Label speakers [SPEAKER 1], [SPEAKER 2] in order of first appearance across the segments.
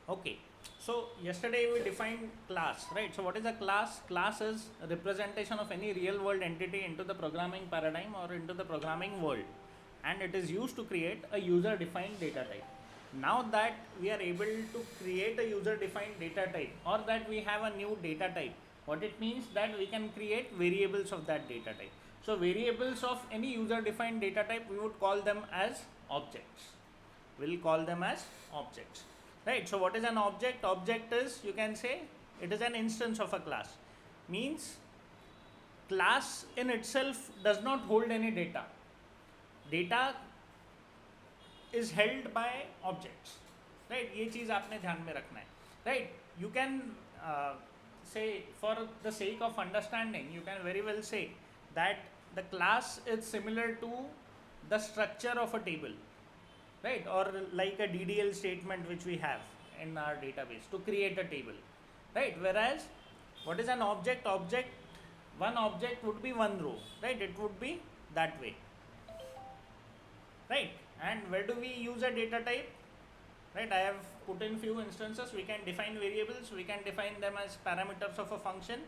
[SPEAKER 1] Okay, so yesterday we defined class, right? So what is a class? Class is a representation of any real world entity into the programming paradigm or into the programming world, and it is used to create a user defined data type. Now that we are able to create a user defined data type, or that we have a new data type, what it means that we can create variables of that data type. So variables of any user defined data type, we would call them as objects. We'll call them as objects, right? So what is an object? Object is, you can say, it is an instance of a class. Means class in itself does not hold any data. Data is held by objects, right? ये चीज़ आपने ध्यान में रखना है, right? You can say, for the sake of understanding, you can very well say that the class is similar to the structure of a table, right? Or like a DDL statement which we have in our database to create a table, right? Whereas what is an object? One object would be one row, right? It would be that way, right? And where do we use a data type? Right, I have put in few instances. We can define variables, we can define them as parameters of a function,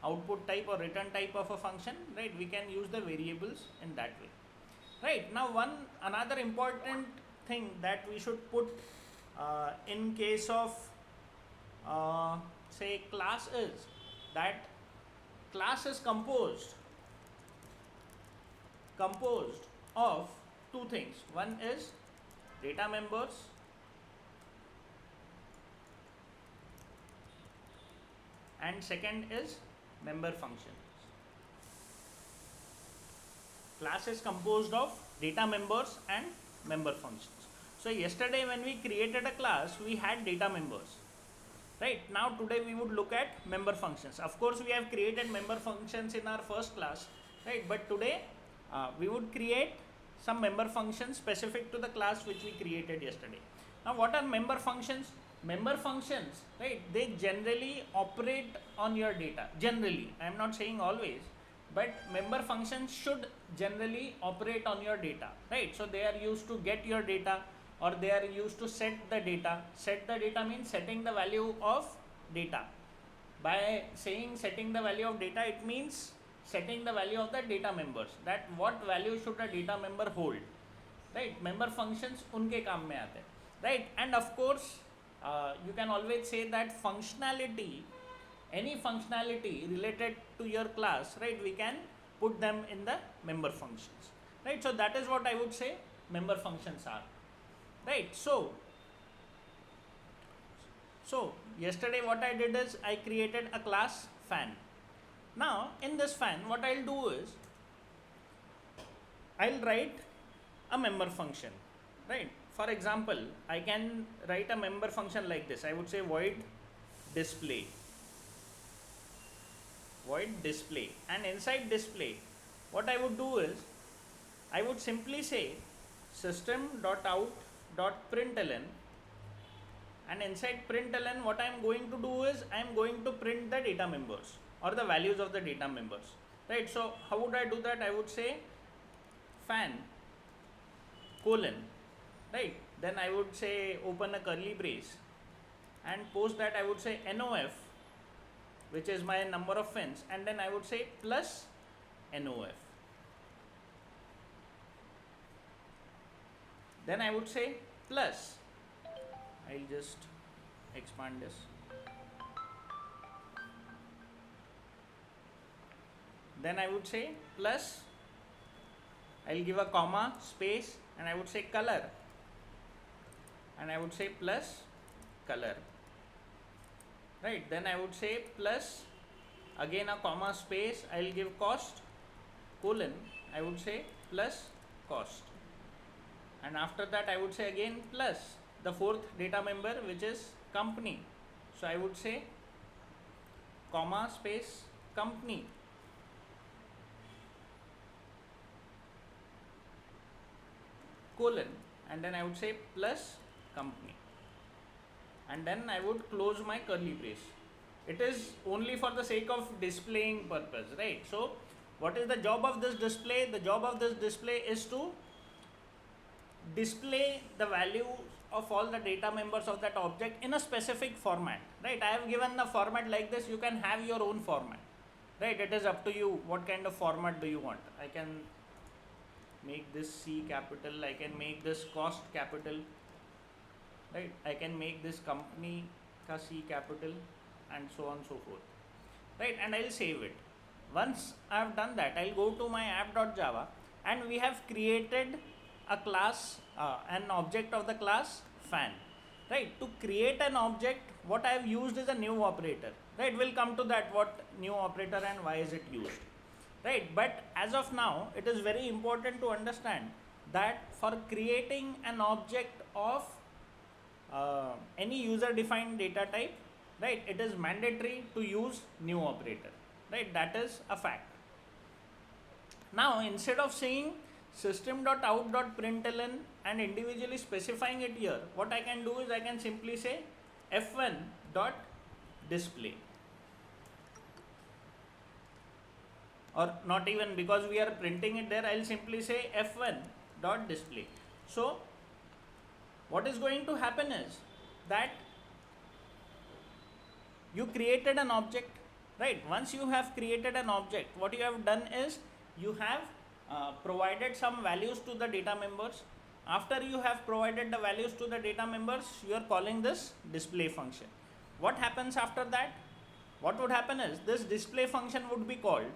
[SPEAKER 1] output type or return type of a function, right? We can use the variables in that way, right? Now another important thing that we should put in case of say class is that class is composed of two things. One is data members, and second is member functions. Class is composed of data members and member functions. So yesterday when we created a class, we had data members, right? Now today we would look at member functions. Of course we have created member functions in our first class, right? But today we would create some member functions specific to the class which we created yesterday. Now what are member functions? Member functions, right, they generally operate on your data. Generally, I am not saying always, but member functions should generally operate on your data, right? So they are used to get your data, or they are used to set the data. Set the data means setting the value of data. By saying setting the value of data, it means setting the value of the data members, that what value should a data member hold, right? Member functions unke kaam mein aate, right? And of course you can always say that functionality, any functionality related to your class, right, we can put them in the member functions, right? So that is what I would say member functions are, right? So yesterday what I did is I created a class fan. Now in this fan, what I'll do is I'll write a member function, right? For example, I can write a member function like this. I would say void display, and inside display, what I would do is I would simply say system.out.println, and inside println what I am going to do is I am going to print the data members or the values of the data members, right? So how would I do that? I would say fan colon, right? Then I would say open a curly brace, and post that I would say NOF, which is my number of fans, and then I would say plus NOF. Then I would say plus, I'll just expand this. Then I would say plus, I'll give a comma, space, and I would say color, and I would say plus color, right? Then I would say plus, again a comma, space, I'll give cost, colon, I would say plus cost, and after that I would say again plus the fourth data member, which is company. So I would say comma, space, company, colon, and then I would say plus company, and then I would close my curly brace. It is only for the sake of displaying purpose, right? So what is the job of this display? The job of this display is to display the value of all the data members of that object in a specific format, right? I have given the format like this, you can have your own format, right? It is up to you what kind of format do you want. I can make this C capital, I can make this cost capital, right? I can make this company ka C capital, and so on so forth, right? And I'll save it. Once I have done that, I'll go to my app.java, and we have created a class, an object of the class fan, right? To create an object, what I have used is a new operator, right? We'll come to that, what new operator and why is it used, right? But as of now, it is very important to understand that for creating an object of any user defined data type, right, it is mandatory to use new operator, right? That is a fact. Now, instead of saying system.out.println and individually specifying it here, what I can do is I can simply say f1.display, or not even, because we are printing it there, I'll simply say f1.display. So what is going to happen is that you created an object, right? Once you have created an object, what you have done is you have provided some values to the data members. After you have provided the values to the data members, you are calling this display function. What happens after that? What would happen is this display function would be called,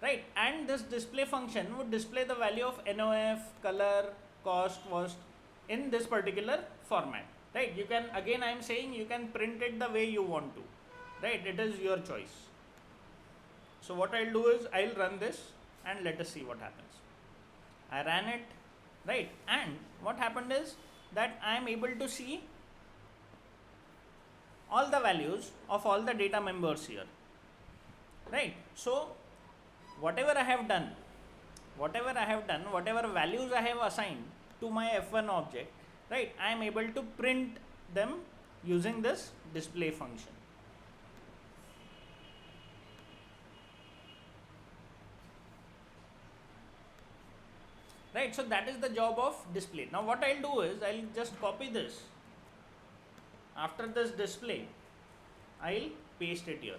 [SPEAKER 1] right? And this display function would display the value of NOF, color, cost, worst in this particular format, right? You can, again I am saying, you can print it the way you want to, right? It is your choice. So what I'll do is I'll run this and let us see what happens. I ran it, right? And what happened is that I am able to see all the values of all the data members here, right? So whatever I have done, whatever values I have assigned to my F1 object, right, I am able to print them using this display function. Right, so that is the job of display. Now what I'll do is I'll just copy this. After this display, I'll paste it here,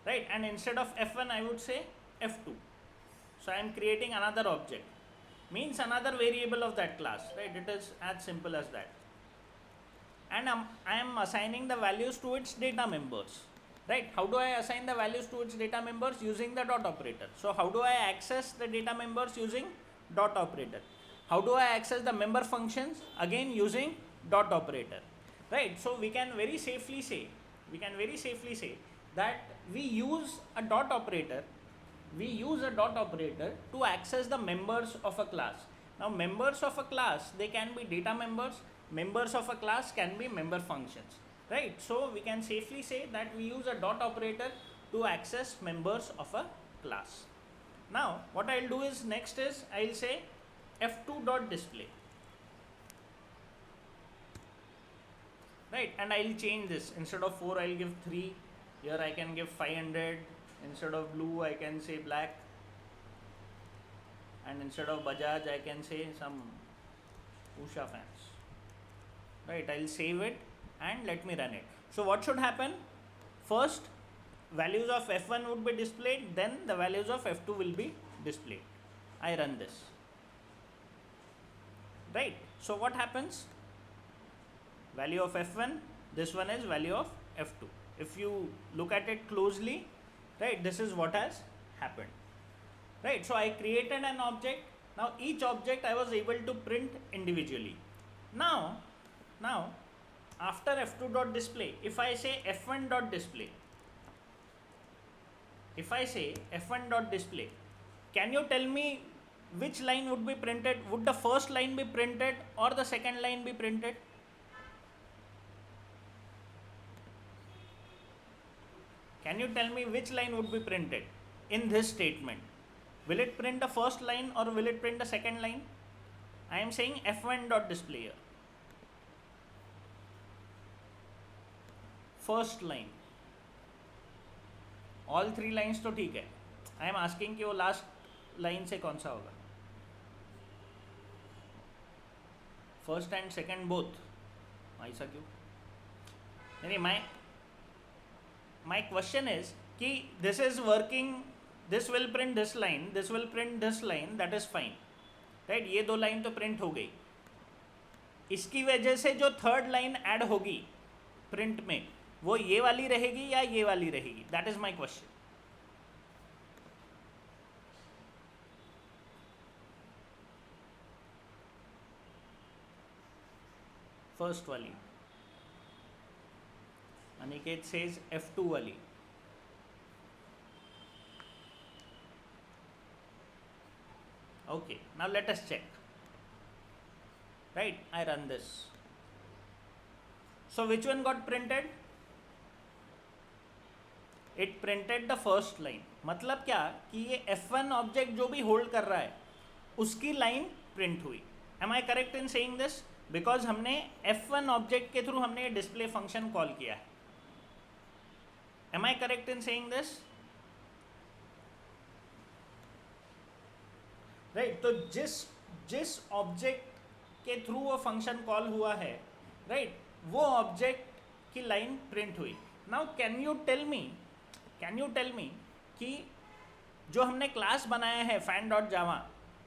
[SPEAKER 1] right? And instead of F1, I would say F2. So I am creating another object, means another variable of that class, right? It is as simple as that. And I am assigning the values to its data members, right? How do I assign the values to its data members? Using the dot operator. So how do I access the data members? Using dot operator. How do I access the member functions? Again using dot operator, right? So we can very safely say that we use a dot operator to access the members of a class. Now members of a class, they can be data members of a class can be member functions, right? So we can safely say that we use a dot operator to access members of a class. Now what I'll do is next is I'll say f2.display, right? And I'll change this. Instead of 4, I'll give 3. Here I can give 500. Instead of blue, I can say black. And instead of Bajaj, I can say some Usha fans, right? I'll save it and let me run it. So what should happen? First, values of F1 would be displayed, then the values of F2 will be displayed. I run this, right? So what happens? Value of F1, this one is value of F2. If you look at it closely, right, this is what has happened, right? So I created an object. Now each object I was able to print individually. Now after f2.display, if I say f1.display, can you tell me which line would be printed? Would the first line be printed or the second line be printed? Can you tell me which line would be printed in this statement? Will it print the first line or will it print the second line? I am saying f1.display here. First line. All 3 lines तो ठीक है. I am asking कि वो last line से कौन सा होगा? First and second both. ऐसा क्यों? नहीं, माई क्वेश्चन इज कि this is working, this will print this line, this will print this line, that is fine, right? ये दो लाइन तो प्रिंट हो गई, इसकी वजह से जो थर्ड लाइन ऐड होगी प्रिंट में वो ये वाली रहेगी या ये वाली रहेगी? That is my question. First वाली. अनिकेत सेज F2 वाली. Okay, now let us check. Right, I run this. So which one got printed? It printed the first line. मतलब क्या कि ये F1 ऑब्जेक्ट जो भी होल्ड कर रहा है उसकी लाइन प्रिंट हुई. Am I correct in saying this? Because हमने F1 ऑब्जेक्ट के थ्रू हमने डिस्प्ले फंक्शन कॉल किया है. Am I correct in saying this? Right, तो जिस ऑब्जेक्ट के थ्रू वो फंक्शन कॉल हुआ है, राइट, वो ऑब्जेक्ट की लाइन प्रिंट हुई. Now can you tell me कि जो हमने क्लास बनाया है फैन डॉट जावा,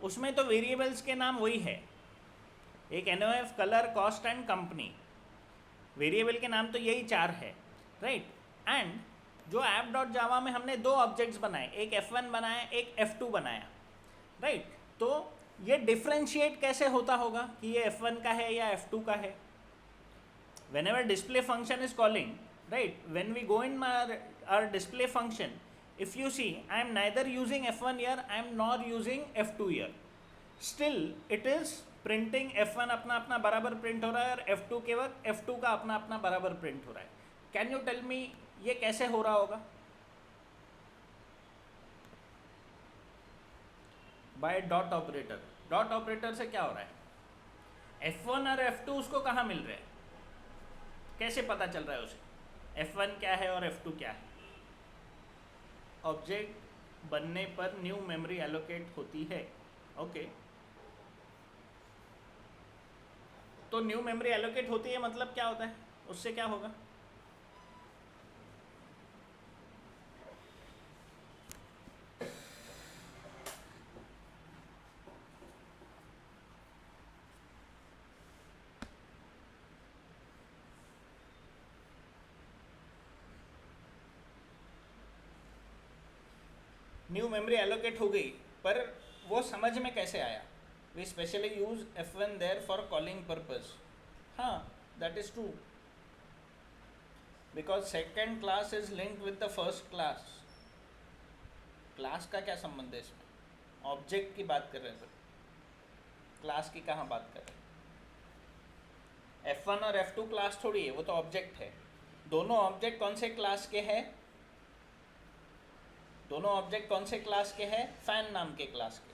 [SPEAKER 1] उसमें तो वेरिएबल्स के नाम वही है, एक NOF, colour, cost and company. Variable के नाम तो यही 4 है, राइट? एंड जो ऐप डॉट जावा में हमने 2 ऑब्जेक्ट्स बनाए, एक F1 बनाया, एक F2 बनाया, राइट? तो ये डिफ्रेंशिएट कैसे होता होगा कि ये F1 का है या F2 का है? whenever display function is calling, right, when we go in our display function, if you see I am neither using F1 here, I am nor using F2 here, still it is printing F1 अपना अपना बराबर print हो रहा है और F2 के वक्त F2 का अपना अपना बराबर प्रिंट हो रहा है. कैन यू टेल मी ये कैसे हो रहा होगा? By dot operator. Dot operator से क्या हो रहा है? F1 और F2 उसको कहाँ मिल रहे हैं? कैसे पता चल रहा है उसे F1 क्या है और F2 क्या है? ऑब्जेक्ट बनने पर न्यू मेमोरी एलोकेट होती है. ओके, तो न्यू मेमोरी एलोकेट होती है मतलब क्या होता है? उससे क्या होगा? न्यू मेमोरी एलोकेट हो गई, पर वो समझ में कैसे आया? We specially use F1 there for calling purpose. हाँ, that is true, because second class is linked with the first class. Class का क्या संबंध है इसमें? ऑब्जेक्ट की बात कर रहे हैं, क्लास की कहाँ बात कर रहे हैं? F1 और F2 क्लास थोड़ी है, वो तो ऑब्जेक्ट है. दोनों ऑब्जेक्ट कौन से क्लास के हैं? दोनों ऑब्जेक्ट कौन से क्लास के हैं? फैन नाम के क्लास के.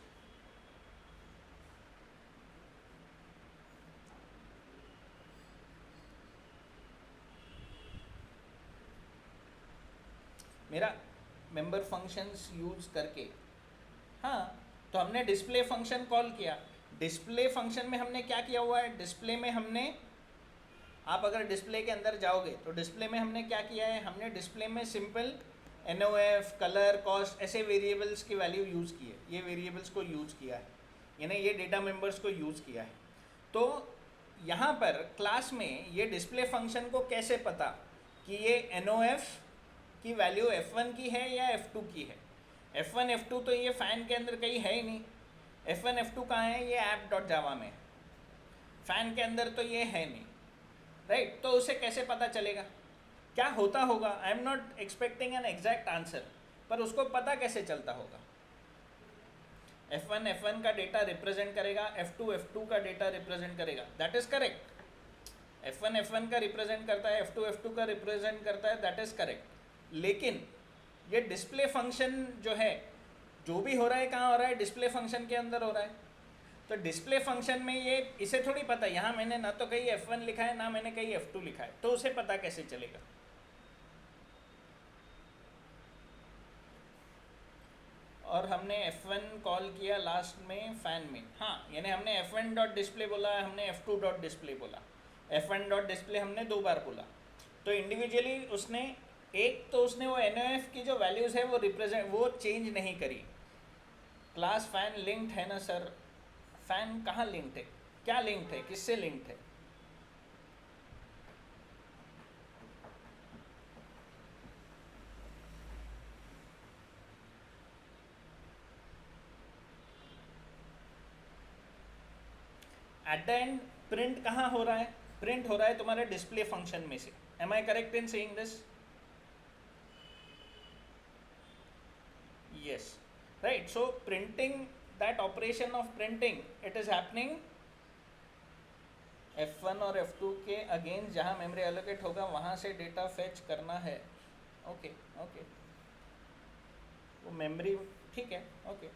[SPEAKER 1] मेरा मेंबर फंक्शंस यूज करके, हाँ, तो हमने डिस्प्ले फंक्शन कॉल किया. डिस्प्ले फंक्शन में हमने क्या किया हुआ है? डिस्प्ले में हमने, आप अगर डिस्प्ले के अंदर जाओगे तो डिस्प्ले में हमने क्या किया है? हमने डिस्प्ले में सिंपल NOF, कलर, कॉस्ट ऐसे वेरिएबल्स की वैल्यू यूज़ की है. ये वेरिएबल्स को यूज़ किया है, यानी ये डेटा मेंबर्स को यूज़ किया है. तो यहाँ पर क्लास में ये डिस्प्ले फंक्शन को कैसे पता कि ये NOF की वैल्यू F1 की है या F2 की है? F1 F2 तो ये फैन के अंदर कहीं है ही नहीं. F1 F2 कहाँ है? ये ऐप डॉट जावा में. फैन के अंदर तो ये है नहीं, राइट? तो उसे कैसे पता चलेगा? क्या होता होगा? I am not expecting an exact answer, पर उसको पता कैसे चलता होगा? F1 F1 का डेटा रिप्रेजेंट करेगा, F2 F2 का डेटा रिप्रेजेंट करेगा. That is correct. F1 F1 का रिप्रेजेंट करता है, F2 F2 का रिप्रेजेंट करता है, दैट इज करेक्ट. लेकिन ये डिस्प्ले फंक्शन जो है, जो भी हो रहा है कहाँ हो रहा है? डिस्प्ले फंक्शन के अंदर हो रहा है. तो डिस्प्ले फंक्शन में ये इसे थोड़ी पता, यहाँ मैंने ना तो कहीं F1 लिखा है ना मैंने कहीं F2 लिखा है, तो उसे पता कैसे चलेगा? और हमने F1 कॉल किया लास्ट में फैन में. हाँ, यानी हमने F1 डॉट डिस्प्ले बोला, हमने F2 डॉट डिस्प्ले बोला. F1 डॉट डिस्प्ले हमने 2 बार बोला, तो इंडिविजुअली उसने उसने वो NOF की जो वैल्यूज़ है वो चेंज नहीं करी। क्लास फैन लिंक्ड है ना सर? फैन कहाँ लिंक्ड है? क्या लिंक्ड है? किससे लिंक्ड है? एट द एंड प्रिंट कहाँ हो रहा है? प्रिंट हो रहा है तुम्हारे डिस्प्ले फंक्शन में से। Am I correct in saying this? Yes, right. So printing, that operation of printing, it is happening F1 और F2 के अगेंस्ट जहाँ मेमोरी एलोकेट होगा वहाँ से डेटा फेच करना है। ओके ओके, वो मेमोरी ठीक है, ओके।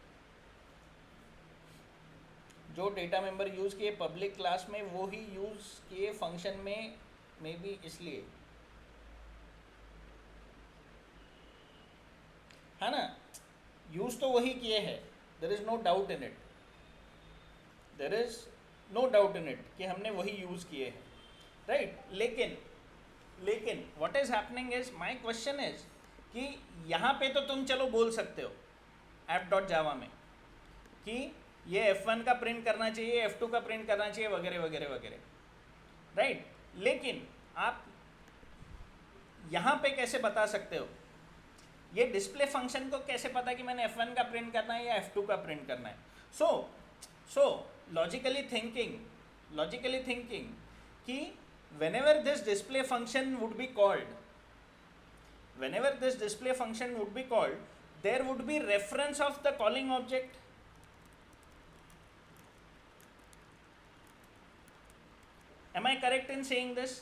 [SPEAKER 1] जो डेटा मेंबर यूज़ किए पब्लिक क्लास में वो ही यूज़ किए फंक्शन में, मे बी इसलिए, है ना? यूज़ तो वही किए हैं, there is no doubt in it, there is no doubt in it कि हमने वही यूज़ किए हैं, राइट। लेकिन what is happening is, my question is कि यहाँ पे तो तुम चलो बोल सकते हो ऐप डॉट जावा में कि ये F1 का प्रिंट करना चाहिए, F2 का प्रिंट करना चाहिए, वगैरह वगैरह वगैरह, राइट। लेकिन आप यहाँ पे कैसे बता सकते हो? ये डिस्प्ले फंक्शन को कैसे पता कि मैंने F1 का प्रिंट करना है या F2 का प्रिंट करना है? सो लॉजिकली थिंकिंग कि whenever this display function would be called, there would be reference of the calling object. Am I correct in saying this?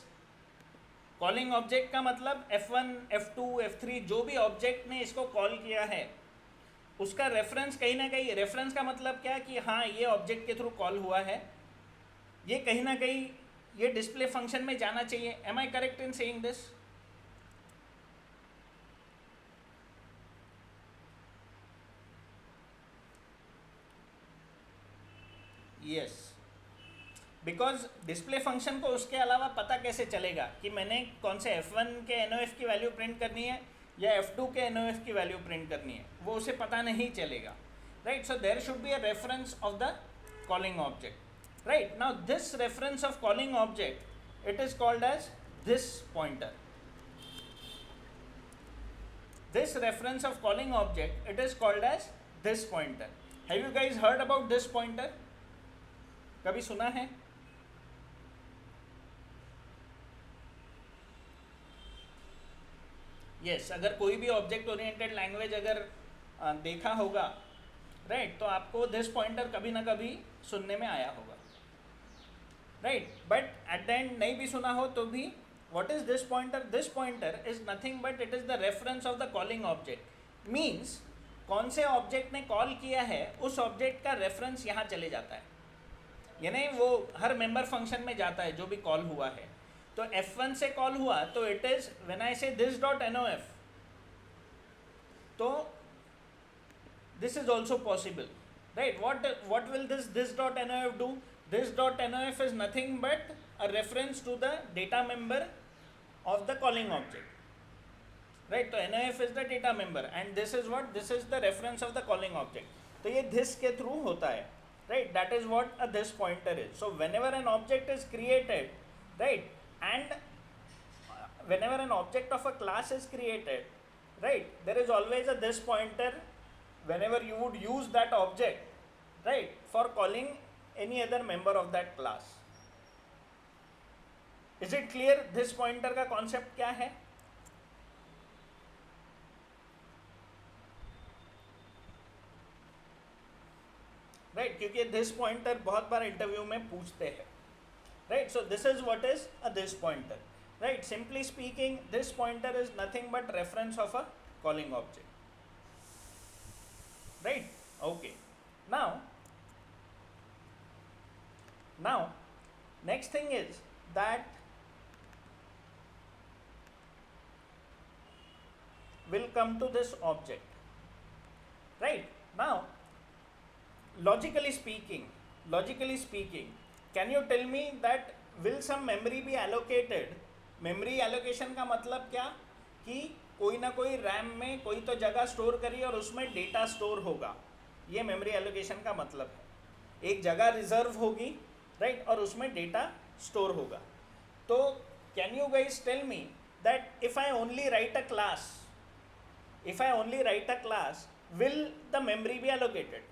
[SPEAKER 1] Calling object का मतलब F1, F2, F3 जो भी object ने इसको call किया है उसका रेफरेंस कहीं ना कहीं, रेफरेंस का मतलब क्या कि हाँ ये ऑब्जेक्ट के थ्रू कॉल हुआ है, ये कहीं ना कहीं ये डिस्प्ले फंक्शन में जाना चाहिए। Am I correct in saying this? Yes, because display function को उसके अलावा पता कैसे चलेगा कि मैंने कौन से F1 के NOF की वैल्यू प्रिंट करनी है या F2 के NOF की वैल्यू प्रिंट करनी है, वो उसे पता नहीं चलेगा, right. So there should be a reference of the calling object, right. Now this reference of calling object, it is called as this pointer. This reference of calling object, it is called as this pointer. Have you guys heard about this pointer? कभी सुना है? Yes, अगर कोई भी object oriented language अगर देखा होगा, right, तो आपको दिस पॉइंटर कभी ना कभी सुनने में आया होगा, right. But at the end नहीं भी सुना हो तो भी, what is this pointer? This pointer is nothing but it is the reference of the calling object. Means कौन से ऑब्जेक्ट ने कॉल किया है उस ऑब्जेक्ट का रेफरेंस यहाँ चले जाता है, यानी वो हर मेंबर फंक्शन में जाता है जो भी कॉल हुआ है। तो F1 से कॉल हुआ तो इट इज व्हेन आई से दिस डॉट NOF, तो this is also possible, right. what will this dot NOF do? This dot NOF is nothing but a reference to the data member of the calling object, right? तो NOF is the data member and this is what, this is the reference of the calling object. तो ये this के through होता है, right? That is what a this pointer is. So whenever an object is created, right, and whenever an object of a class is created, right, there is always a this pointer whenever you would use that object, right, for calling any other member of that class. Is it clear this pointer का concept क्या है? Right, क्योंकि this pointer बहुत बार interview में पूछते हैं, right? So this is what is a this pointer, right? Simply speaking, this pointer is nothing but reference of a calling object, right? Okay. Now next thing is that will come to this object, right? Now logically speaking, can you tell me that will some memory be allocated? Memory allocation का मतलब क्या कि कोई ना कोई RAM में कोई तो जगह स्टोर करी और उसमें डेटा स्टोर होगा, ये मेमोरी एलोकेशन का मतलब है। एक जगह रिजर्व होगी, राइट, और उसमें डेटा स्टोर होगा। तो can you guys tell me that if I only write a class, will the memory be allocated?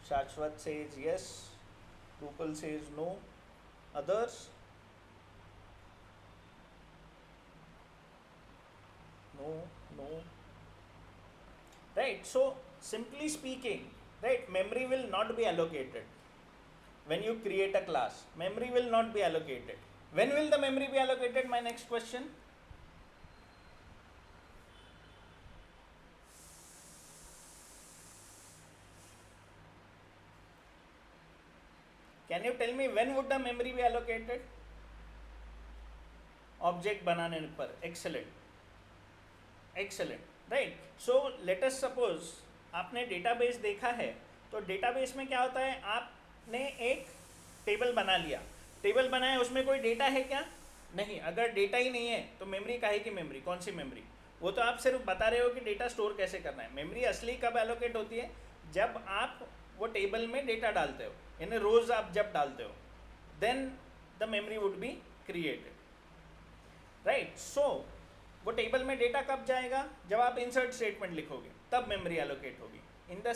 [SPEAKER 1] Shashwat says yes, Rupal says no, others? No, no. Right, so simply speaking, right, memory will not be allocated. When you create a class, memory will not be allocated. When will the memory be allocated? My next question. Can you tell me when would the memory be allocated? Object बनाने पर. Excellent, right? So let us suppose आपने database देखा है, तो database में क्या होता है, आपने एक टेबल बना लिया, टेबल बनाया, उसमें कोई डेटा है क्या? नहीं। अगर डेटा ही नहीं है तो मेमोरी काहे की मेमोरी, कौन सी मेमोरी? वो तो आप सिर्फ बता रहे हो कि डेटा स्टोर कैसे करना है। मेमोरी असली कब एलोकेट होती है? जब आप वो टेबल में डेटा डालते हो, यानी रोज आप जब डालते हो, then the memory would be created, right? So वो टेबल में डेटा कब जाएगा? जब आप इंसर्ट स्टेटमेंट लिखोगे, तब मेमोरी एलोकेट होगी। इन the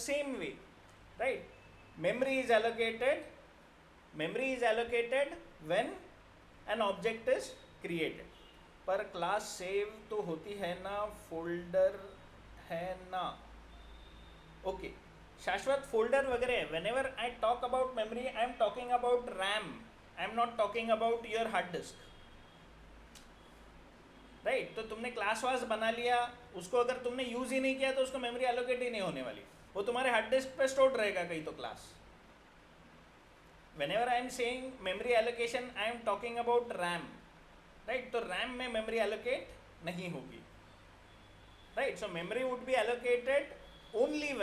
[SPEAKER 1] same way, right, memory is allocated when an object is created. पर क्लास सेव तो होती है ना, फोल्डर है ना। ओके, शाश्वत फोल्डर वगैरह, whenever I talk about memory, I am talking about RAM, I am not talking about your hard disk, right? तो तुमने क्लास वास बना लिया, उसको अगर तुमने यूज ही नहीं किया तो उसको मेमोरी एलोकेट ही नहीं होने वाली, वो तुम्हारे हार्ड डिस्क पे स्टोर्ड रहेगा कहीं तो class. whenever I am saying memory allocation, I am talking about RAM, right? तो RAM में memory allocate नहीं होगी, right? So memory would be allocated only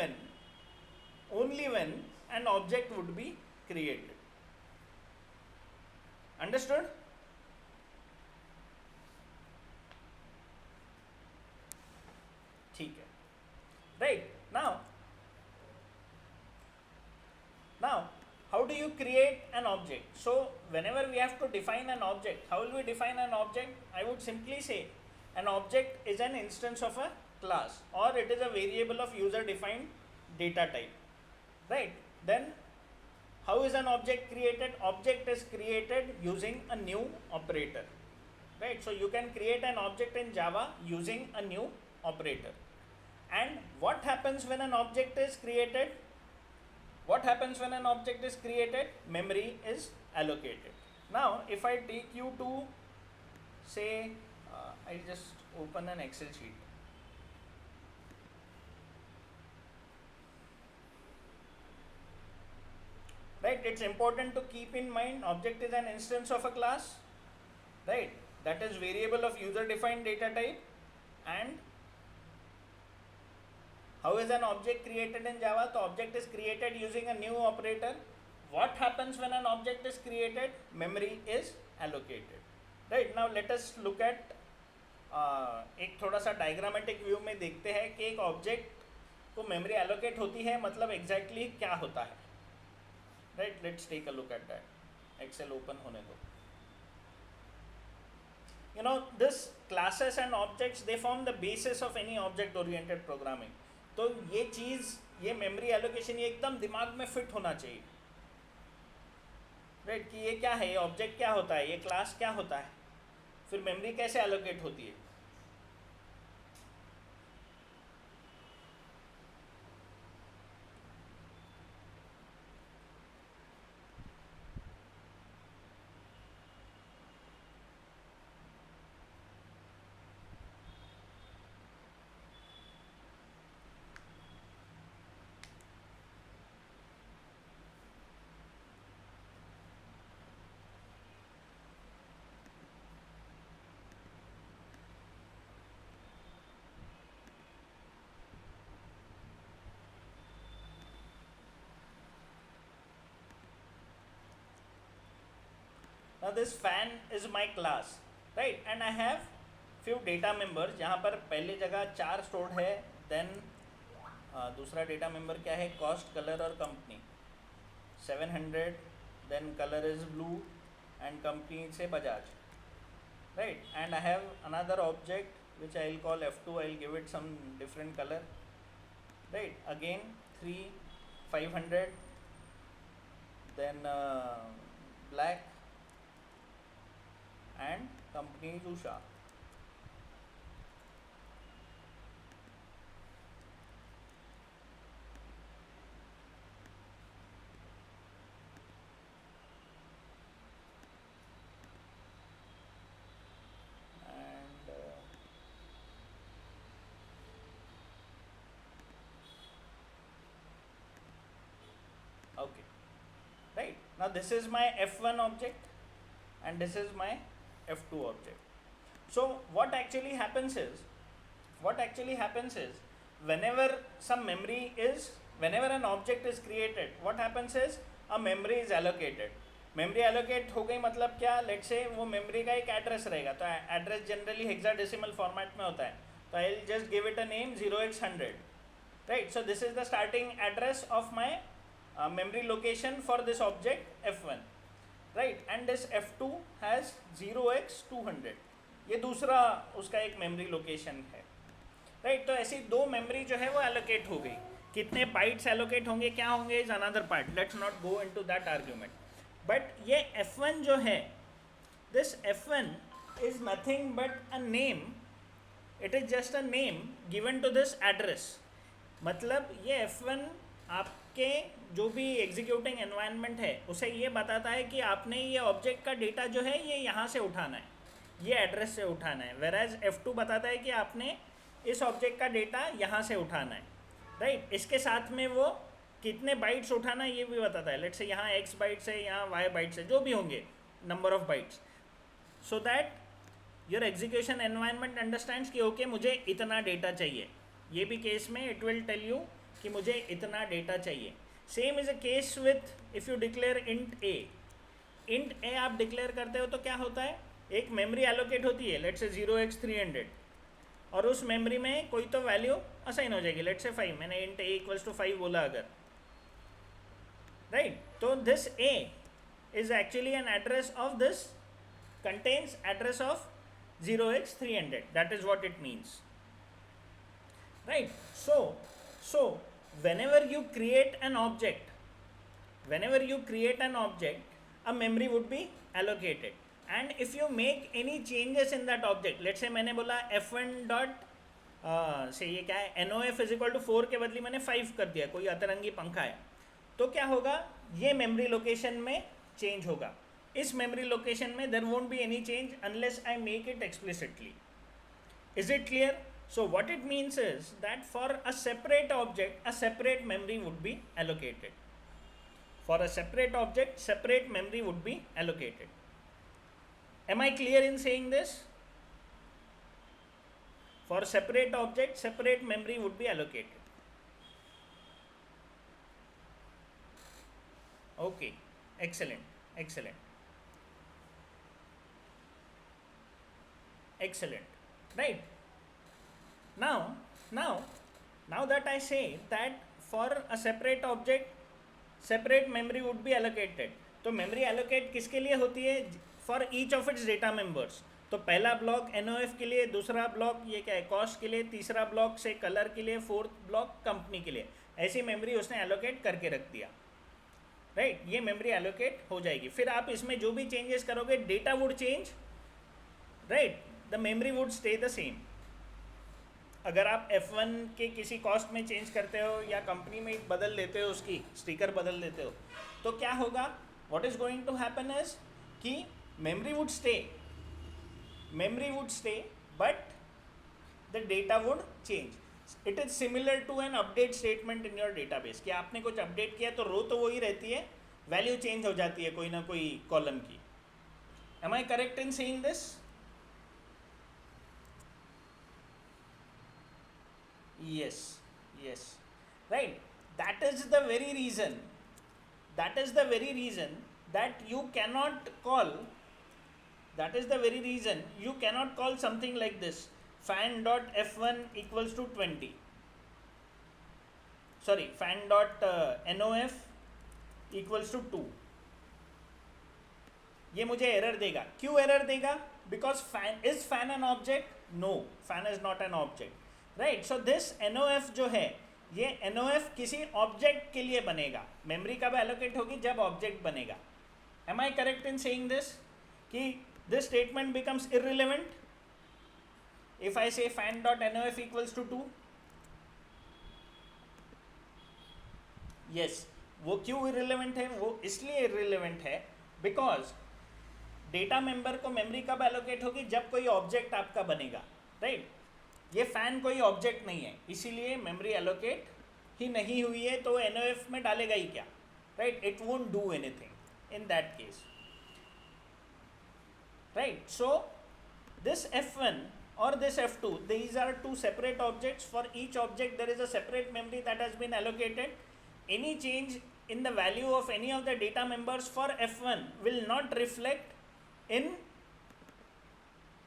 [SPEAKER 1] when an object would be created. Understood? ठीक है, right? Now how do you create an object? So whenever we have to define an object, how will we define an object? I would simply say an object is an instance of a class, or it is a variable of user defined data type, right? Then how is an object created? Object is created using a new operator, right? So you can create an object in Java using a new operator. And what happens when an object is created? Memory is allocated. Now if I take you to say, I just open an Excel sheet. Right, it's important to keep in mind object is an instance of a class, right? That is variable of user defined data type. And how is an object created in Java? The object is created using a new operator. What happens when an object is created? Memory is allocated. Right, now let us look at एक थोड़ा सा diagrammatic view में देखते हैं कि एक object को memory allocate होती है, मतलब एग्जैक्टली क्या होता है, right? Let's take a look at that. Excel open होने दो। You know, this classes and objects, they form the basis of any object oriented programming. तो ये चीज़, ये मेमोरी एलोकेशन, ये एकदम दिमाग में फिट होना चाहिए, राइट? कि ये क्या है, ये ऑब्जेक्ट क्या होता है, ये क्लास क्या होता है, फिर मेमोरी कैसे एलोकेट होती है। this fan is my class, right? And I have few data members, जहाँ पर पहले जगह 4 stored है, then दूसरा data member क्या है, cost, color और company 700, then color is blue and company से Bajaj, right? And I have another object which I will call F2, I will give it some different color, right? Again 3, 500, then black and company is Usha. And okay, right? Now this is my F1 object and this is my F2 object. So what actually happens is whenever an object is created, what happens is a memory is allocated. Memory allocate हो गई मतलब क्या, late से वो memory का एक address रहेगा, तो एड्रेस जनरली हेक्साडेसिमल फॉर्मेट में होता है, तो I will just give it a name 0x100, right? So this is the starting address of my memory location for this object F1, right? And this F2 has 0x200, ये दूसरा उसका एक memory location है, right? तो ऐसी दो memory जो है वो एलोकेट हो गई. कितने बाइट्स एलोकेट होंगे, क्या होंगे, is another part, let's not go into that argument. But ये F1 जो है, this F1 is nothing but a name, it is just a name given to this address. मतलब ये F1 आपके जो भी एग्जीक्यूटिंग एनवायरनमेंट है उसे ये बताता है कि आपने ये ऑब्जेक्ट का डेटा जो है ये यहाँ से उठाना है, ये एड्रेस से उठाना है. वेराज F2 बताता है कि आपने इस ऑब्जेक्ट का डेटा यहाँ से उठाना है, राइट? इसके साथ में वो कितने बाइट्स उठाना है ये भी बताता है. लेट्स से यहाँ x बाइट्स है, यहाँ y बाइट्स है, जो भी होंगे number of bytes, so that your execution environment understands कि ओके मुझे इतना डेटा चाहिए. ये भी केस में इट विल टेल यू कि मुझे इतना डेटा चाहिए. Same is a case with if you declare int a आप डिक्लेयर करते हो तो क्या होता है, एक मेमोरी एलोकेट होती है, लेट्स से 0x300, और उस मेमोरी में कोई तो वैल्यू असाइन हो जाएगी, लेट्स से 5. मैंने इंट ए इक्वल्स टू 5 बोला अगर, राइट? तो this A is actually an address of this, contains address of 0x300, that is what it means, right? So whenever you create an object, a memory would be allocated, and if you make any changes in that object, let's say मैंने बोला f1 dot से ये क्या है, NOF is equal to 4 के बदले मैंने 5 कर दिया, कोई अतरंगी पंखा है, तो क्या होगा, ये मेमोरी लोकेशन में चेंज होगा. इस मेमोरी लोकेशन में there won't be any change unless I make it explicitly. Is it clear? So what it means is that for a separate object, a separate memory would be allocated. For a separate object, separate memory would be allocated. Am I clear in saying this? For separate object, separate memory would be allocated. Okay, excellent, excellent. Excellent, right? Now that I say that for a separate object, separate memory would be allocated, तो memory allocate किसके लिए होती है, for each of its data members. तो पहला block NOF के लिए, दूसरा ब्लॉक ये क्या है, कॉस्ट के लिए, तीसरा ब्लॉक से कलर के लिए, फोर्थ ब्लॉक कंपनी के लिए. ऐसी मेमोरी उसने एलोकेट करके रख दिया, राइट? ये मेमोरी एलोकेट हो जाएगी. फिर आप इसमें जो भी चेंजेस करोगे, data would change, right? The memory would stay the same. अगर आप F1 के किसी कॉस्ट में चेंज करते हो या कंपनी में बदल देते हो, उसकी स्टिकर बदल देते हो, तो क्या होगा, what is going to happen is कि memory would stay but the data would change. It is similar to an update statement in your database, कि आपने कुछ अपडेट किया तो रो तो वही रहती है, वैल्यू चेंज हो जाती है कोई ना कोई कॉलम की. Am I correct in saying this? Yes, right? That is the very reason that you cannot call That is the very reason you cannot call something like this fan dot f1 equals to 20. Sorry, fan dot nof equals to 2. ये मुझे error देगा. क्यों error देगा? Because fan is fan an object? No, fan is not an object, right. So this NOF जो है, ये एनओएफ किसी object के लिए बनेगा. मेमोरी कब एलोकेट होगी? जब ऑब्जेक्ट बनेगा. Am I correct in saying this कि this statement becomes irrelevant if I say fan dot NOF equals to 2? Yes. वो क्यों इररिलेवेंट है? वो इसलिए इररिलेवेंट है बिकॉज डेटा मेंबर को मेमोरी कब एलोकेट होगी? जब कोई ऑब्जेक्ट आपका बनेगा, राइट. ये फैन कोई ऑब्जेक्ट नहीं है, इसीलिए मेमोरी एलोकेट ही नहीं हुई है, तो एनओएफ में डालेगा ही क्या, right. It won't do anything in that case, right. So this f1 or this f2, these are two separate objects. For each object there is a separate memory that has been allocated. Any change in the value of any of the data members for f1 will not reflect in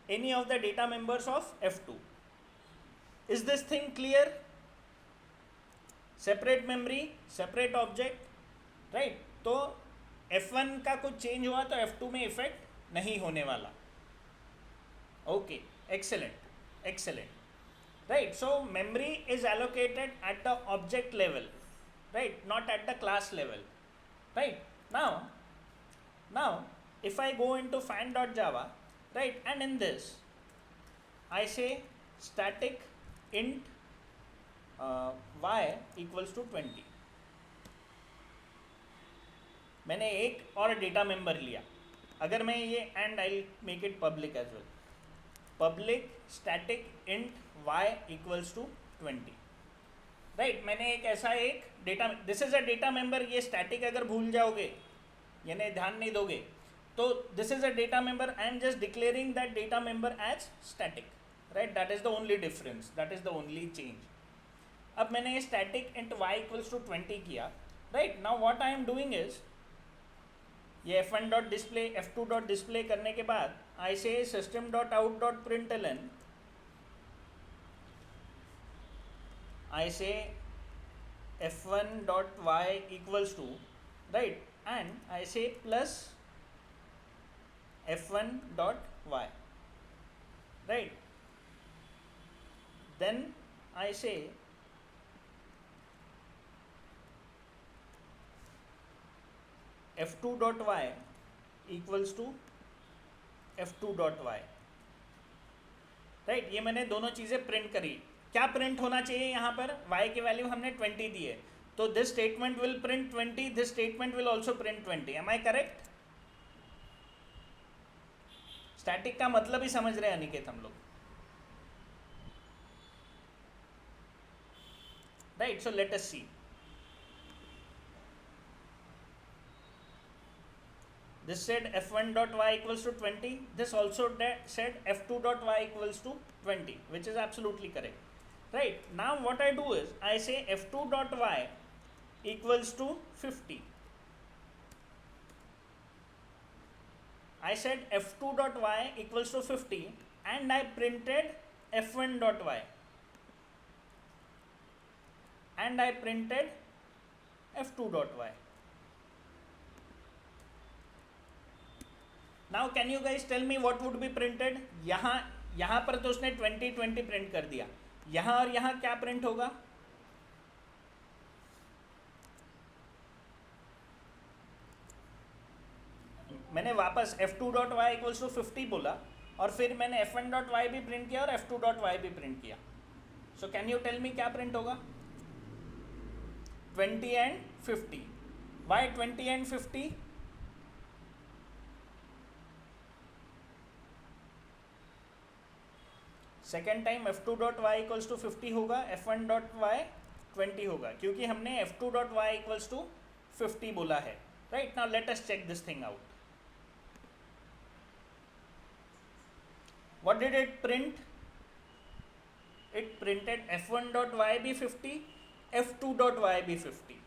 [SPEAKER 1] any of the data members of f2. Is this thing clear? Separate memory, separate object, right. तो f1 का कुछ change हुआ तो f2 में effect नहीं होने वाला. Okay, excellent, right. So memory is allocated at the object level, right, not at the class level, right. Now if I go into fan.java, right, and in this I say static int y equals to 20. मैंने एक और data member लिया. अगर मैं ये and I make it public as well, public static int y equals to 20, right. मैंने एक ऐसा एक data, this is a data member. ये स्टैटिक अगर भूल जाओगे यानी ध्यान नहीं दोगे तो this is a data member. I am just declaring that data member as static, right. That is the only difference, that is the only change. अब मैंने ये static int y equals to 20 किया, right. Now what I am doing is, ये f1 dot display f2 dot display करने के बाद I say system dot out dot println, I say f1 dot y equals to, right, and I say plus f1 dot y, right. Then I say f2 dot y equals to f2 dot y, right. ये मैंने दोनों चीज़ें print करी. क्या print होना चाहिए यहाँ पर? y की वैल्यू हमने 20 दी है, तो this statement will print 20, this statement will also print 20. Am I correct? Static का मतलब ही समझ रहे हैं अनिकेत हम लोग, right. So let us see. This said f1 dot y equals to 20. This also said f2 dot y equals to 20, which is absolutely correct, right. Now what I do is I say f2 dot y equals to 50. I said f2 dot y equals to 50 and I printed f1 dot y and I printed f2 dot y. Now can you guys tell me what would be printed? यहाँ पर तो उसने 20 print कर दिया. यहाँ और यहाँ क्या प्रिंट होगा? मैंने वापस f2 dot y equals to 50 बोला और फिर मैंने f1 डॉट वाई भी प्रिंट किया और f2 डॉट वाई भी प्रिंट किया. So can you tell me क्या प्रिंट होगा? 20 and 50. Y 20 and 50? Second time f2 dot y equals to 50 होगा, f1 डॉट वाई 20 होगा, क्योंकि हमने f2 dot y equals to 50 बोला है, right. Now let us check this thing out. What did it print? It printed f1 dot y be 50, f2 dot y be 50.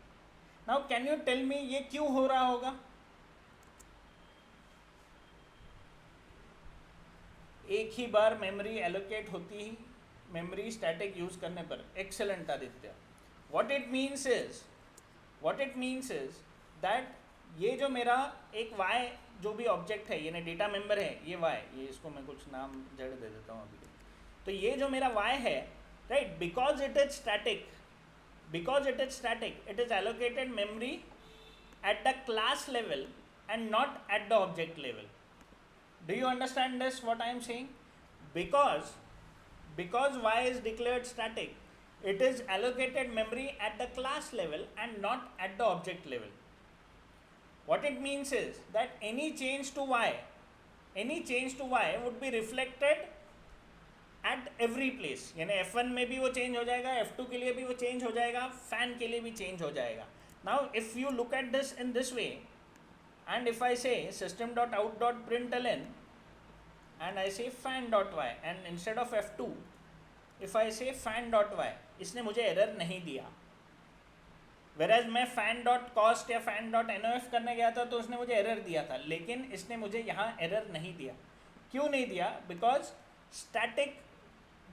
[SPEAKER 1] Now can you tell me ये क्यों हो रहा होगा? एक ही बार memory allocate होती ही memory static use करने पर. Excellent Aditya. What it means is that ये जो मेरा एक y जो भी ऑब्जेक्ट है, ये डेटा मेंबर है, ये y, ये इसको मैं कुछ नाम जड़ दे देता हूँ अभी. तो ये जो मेरा y है, right, because it is static, it is allocated memory at the class level and not at the object level. Do you understand this, what I am saying? Because y is declared static, it is allocated memory at the class level and not at the object level. What it means is that any change to y would be reflected at every place. यानी F1 में भी वो change हो जाएगा, F2 के लिए भी वो चेंज हो जाएगा, फैन के लिए भी चेंज हो जाएगा. Now if you look at this in this way, and if I say system.out.println and I say fan.y, and instead of F2 if I say fan.y, इसने मुझे एरर नहीं दिया. Whereas मैं fan.cost या fan.nof करने गया था तो उसने मुझे एरर दिया था, लेकिन इसने मुझे यहाँ एरर नहीं दिया. क्यों नहीं दिया? बिकॉज स्टैटिक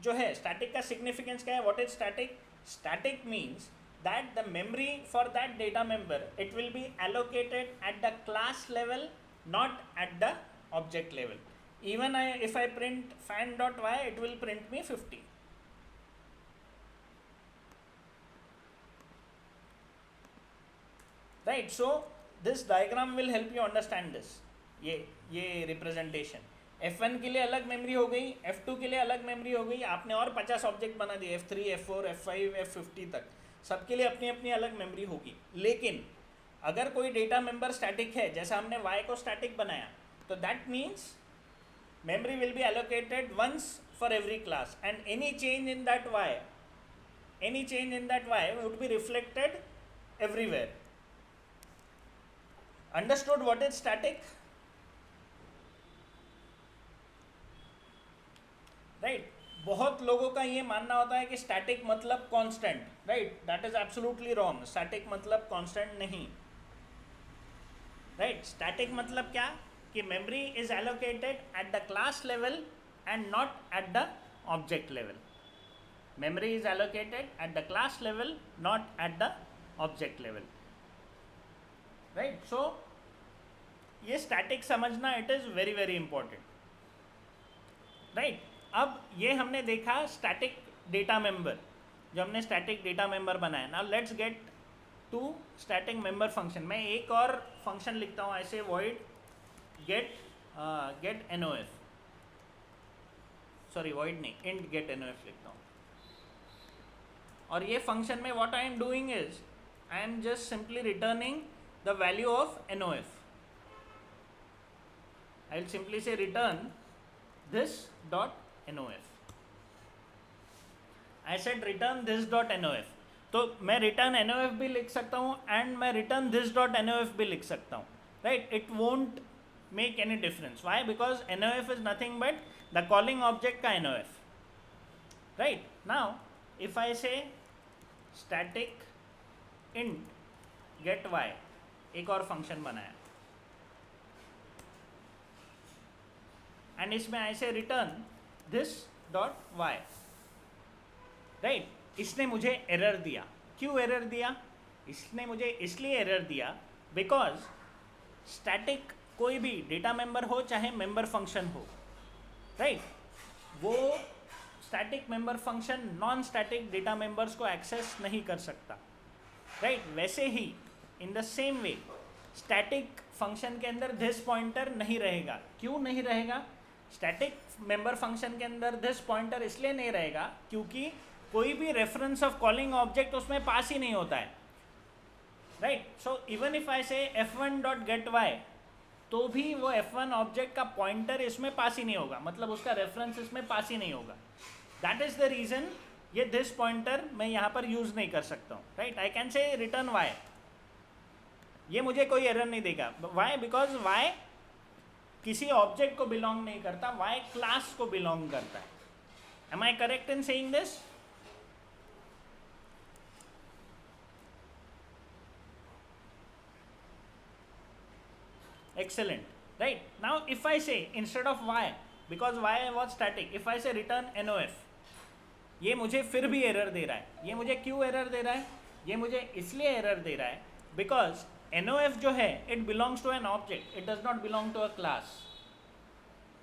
[SPEAKER 1] जो है, स्टैटिक का सिग्निफिकेंस क्या है? What is static? Static means that the memory for that data member it will be allocated at the class level, not at the object level. Even if I print fan.y, it will print me 50. Right, so this diagram will help you understand this. ये representation F1 के लिए अलग memory हो गई, F2 के लिए अलग memory हो गई, आपने और 50 ऑब्जेक्ट बना दिए, F3, F4, F5, F50 तक, सबके लिए अपनी अपनी अलग मेमोरी होगी. लेकिन अगर कोई डेटा मेंबर स्टैटिक है, जैसा हमने y को स्टैटिक बनाया, तो that means memory will be allocated once for every class, and any change in that y would be reflected everywhere. Understood what is static? Right? बहुत लोगों का ये मानना होता है कि स्टैटिक मतलब constant. Right, that is absolutely wrong. Static मतलब कांस्टेंट नहीं. राइट, स्टैटिक मतलब क्या? कि memory is allocated at the class level and not at the object level. Memory is allocated at the class level, not at the object level. Right, so ये static समझना, it is very very important. Right, अब ये हमने देखा static data member, जो हमने static data member बनाया. Now let's get to static member function. मैं एक और फंक्शन लिखता हूँ ऐसे, void get nof, sorry void नहीं, int get nof लिखता हूँ. और ये फंक्शन में what I am doing is I am just simply returning the value of nof. I will simply say return this dot nof. I said return this dot nof. तो मैं return nof भी लिख सकता हूँ and मैं return this dot nof भी लिख सकता हूँ. Right, it won't make any difference. Why? Because nof is nothing but the calling object का nof. Right, now if I say static int get y, एक और फंक्शन बनाया, and इसमें ऐसे return this dot y. Right, इसने मुझे error दिया. क्यों एरर दिया? इसने मुझे इसलिए एरर दिया बिकॉज स्टैटिक कोई भी डेटा मेंबर हो चाहे मेंबर फंक्शन हो, राइट, वो static member function non static data members को एक्सेस नहीं कर सकता. राइट, वैसे ही in the same way static function के अंदर दिस पॉइंटर नहीं रहेगा. क्यों नहीं रहेगा? स्टैटिक मेंबर फंक्शन के अंदर दिस पॉइंटर इसलिए नहीं रहेगा क्योंकि कोई भी रेफरेंस ऑफ कॉलिंग ऑब्जेक्ट उसमें पास ही नहीं होता है. Right, so even if I say f1 dot get y, तो भी वो f1 ऑब्जेक्ट का पॉइंटर इसमें पास ही नहीं होगा, मतलब उसका रेफरेंस इसमें पास ही नहीं होगा. दैट इज द रीजन ये दिस पॉइंटर मैं यहाँ पर यूज नहीं कर सकता हूँ. Right, I can say return y, ये मुझे कोई एरर नहीं देगा. वाई? बिकॉज वाई किसी ऑब्जेक्ट को बिलोंग नहीं करता, वाई क्लास को बिलोंग करता है. Am I correct in saying this? Excellent. Right, now if I say instead of y because y was static. If I say return NOF, ये मुझे फिर भी एरर दे रहा है. ये मुझे क्यों एरर दे रहा है? ये मुझे इसलिए एरर दे रहा है बिकॉज NOF जो है it belongs to an object, it does not belong to a class,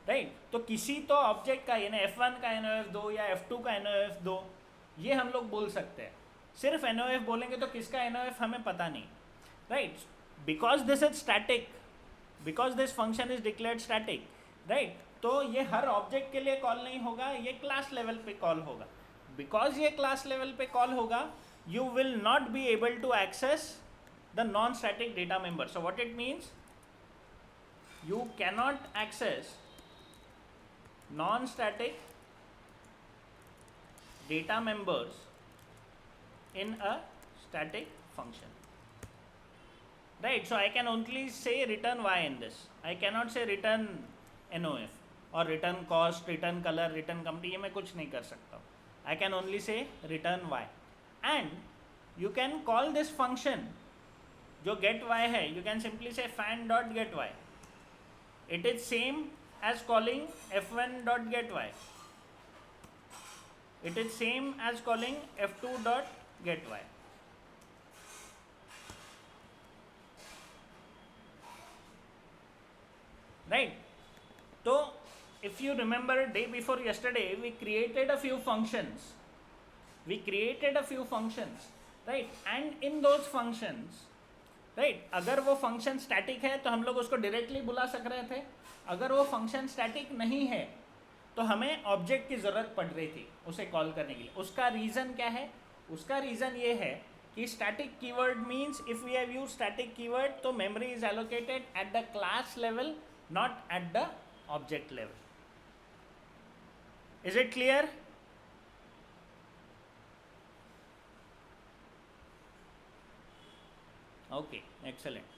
[SPEAKER 1] right. तो किसी तो ऑब्जेक्ट का यानी F1 का NOF दो या F2 का NOF दो, ये हम लोग बोल सकते हैं. सिर्फ NOF बोलेंगे तो किसका NOF हमें पता नहीं, right. Because this is static, because this function is declared static, right. तो ये हर ऑब्जेक्ट के लिए कॉल नहीं होगा, ये क्लास लेवल पे कॉल होगा. बिकॉज ये क्लास लेवल पे कॉल होगा, you will not be able to access the non-static data member. So what it means, you cannot access non-static data members in a static function, right. So I can only say return y in this, I cannot say return NOF or return cost, return color, return company, ये मैं कुछ नहीं कर सकता. I can only say return y. And you can call this function जो get y है, you can simply say fan dot get y. It is same as calling f1 dot get y. It is same as calling f2 dot get y. Right. So if you remember day before yesterday, we created a few functions. Right. And in those functions, right, अगर वो function static है तो हम लोग उसको directly बुला सक रहे थे. अगर वो फंक्शन स्टैटिक नहीं है तो हमें ऑब्जेक्ट की ज़रूरत पड़ रही थी उसे कॉल करने के लिए. उसका रीज़न क्या है? उसका रीज़न ये है कि static keyword means if we have use static keyword तो memory is allocated at the class level, not at the object level. Is it clear? Okay, excellent.